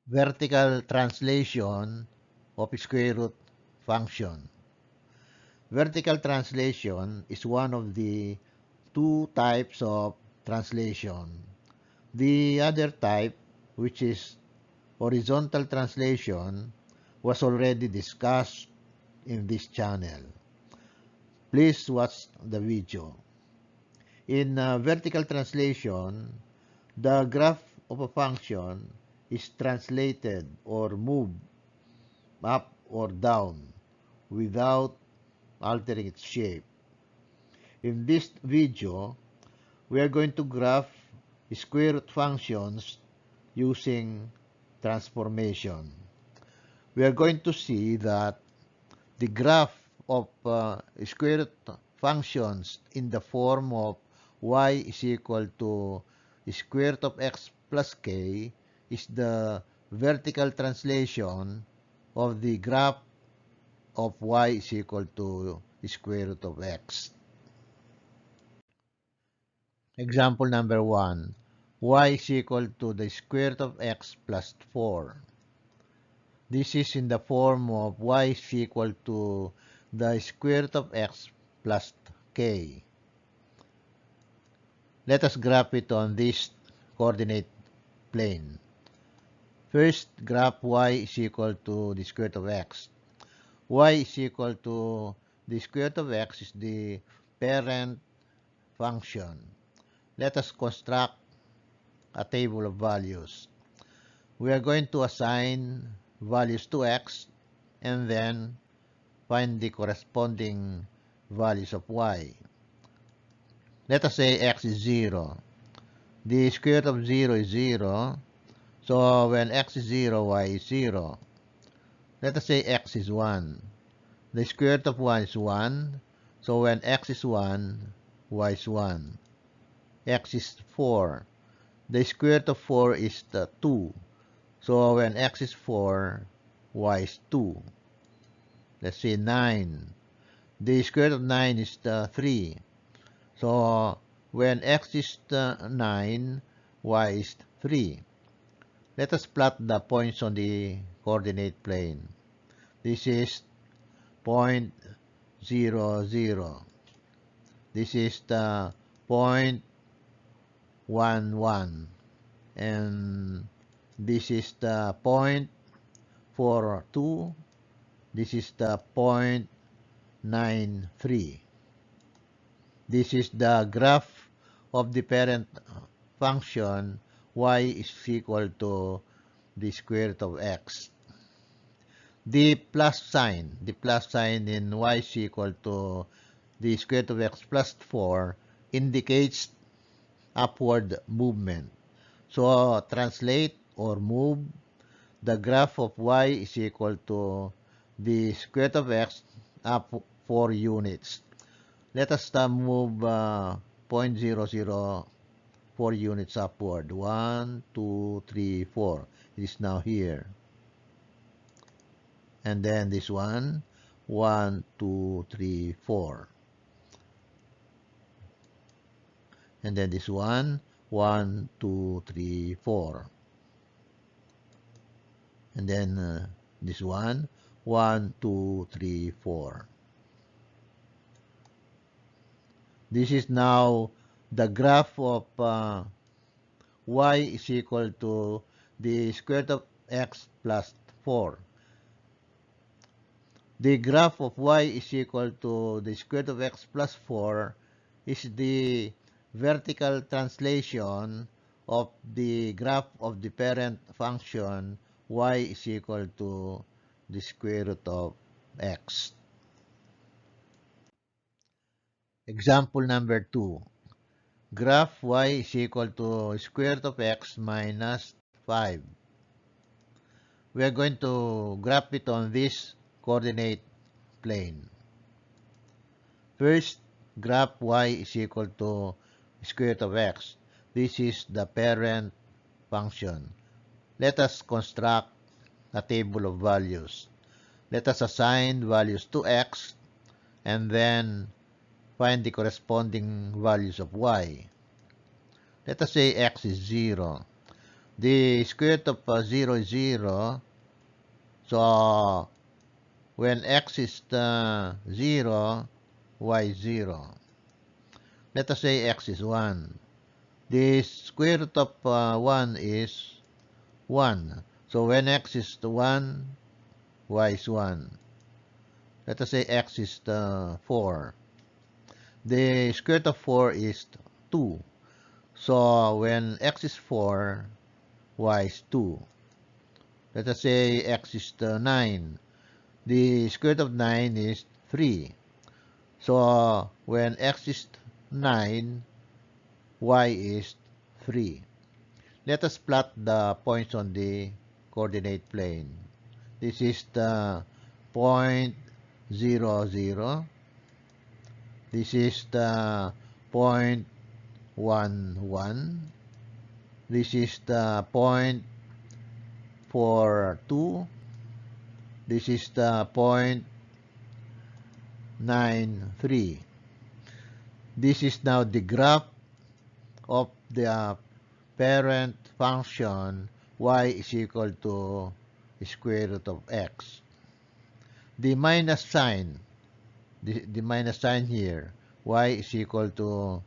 Vertical translation of square root function. Vertical translation is one of the two types of translation. The other type, which is horizontal translation, was already discussed in this channel. Please watch the video. In vertical translation, the graph of a function is translated or moved up or down without altering its shape. In this video, we are going to graph square root functions using transformation. We are going to see that the graph of square root functions in the form of y is equal to square root of x plus k is the vertical translation of the graph of y is equal to square root of x. Example number 1. Y is equal to the square root of x plus 4. This is in the form of y is equal to the square root of x plus k. Let us graph it on this coordinate plane. First, graph y is equal to the square root of x. Y is equal to the square root of x is the parent function. Let us construct a table of values. We are going to assign values to x and then find the corresponding values of y. Let us say x is 0. The square root of 0 is 0. So when x is 0, y is 0. Let us say x is 1. The square root of 1 is 1. So when x is 1, y is 1. X is 4. The square root of 4 is 2. So when x is 4, y is 2. Let's say 9. The square root of 9 is 3. So when x is 9, y is 3. Let us plot the points on the coordinate plane. This is point 0, 0. This is the point 1, 1. And this is the point 4, 2. This is the point 9, 3. This is the graph of the parent function y is equal to the square root of x. The plus sign in y is equal to the square root of x plus 4 indicates upward movement. So translate or move the graph of y is equal to the square root of x up 4 units. Let us move 0.00 4 units upward. 1, 2, 3, 4. It is now here. And then this one, 1, 2, 3, 4. And then this one, 1, 2, 3, 4. And then this one, 1, 2, 3, 4. This is now the graph of y is equal to the square root of x plus 4. The graph of y is equal to the square root of x plus 4 is the vertical translation of the graph of the parent function y is equal to the square root of x. Example number 2. Graph y is equal to square root of x minus 5. We are going to graph it on this coordinate plane. First, graph y is equal to square root of x. This is the parent function. Let us construct a table of values. Let us assign values to x and then find the corresponding values of y. Let us say x is 0. The square root of 0 is 0. So, when x is 0, y is 0. Let us say x is 1. The square root of 1 is 1. So, when x is 1, y is 1. Let us say x is 4. The square root of 4 is 2. So, when x is 4, y is 2. Let us say x is 9. The square root of 9 is 3. So, when x is 9, y is 3. Let us plot the points on the coordinate plane. This is the point 0, 0. This is the point 1, 1. This is the point 4, 2. This is the point 9, 3. This is now the graph of the parent function y is equal to square root of x. The minus sign, the minus sign here, y is equal to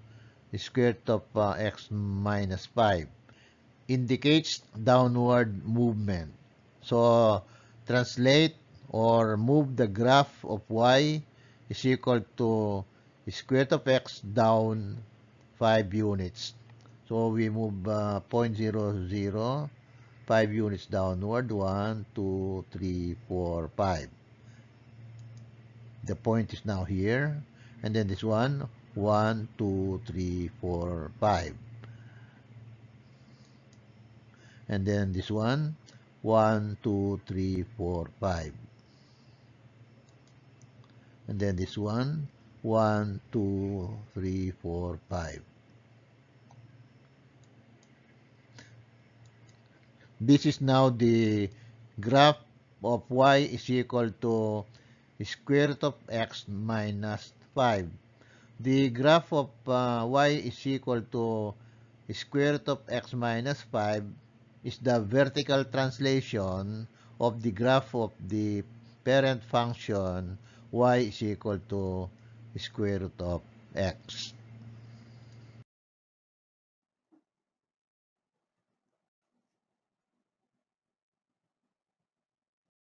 square root of x minus 5, indicates downward movement. So, translate or move the graph of y is equal to square root of x down 5 units. So, we move 0.00, 5 units downward, 1, 2, 3, 4, 5. The point is now here. And then this one, 1, 2, 3, 4, 5. And then this one, 1, 2, 3, 4, 5. And then this one, 1, 2, 3, 4, 5. This is now the graph of y is equal to square root of x minus 5. The graph of y is equal to square root of x minus 5 is the vertical translation of the graph of the parent function y is equal to square root of x.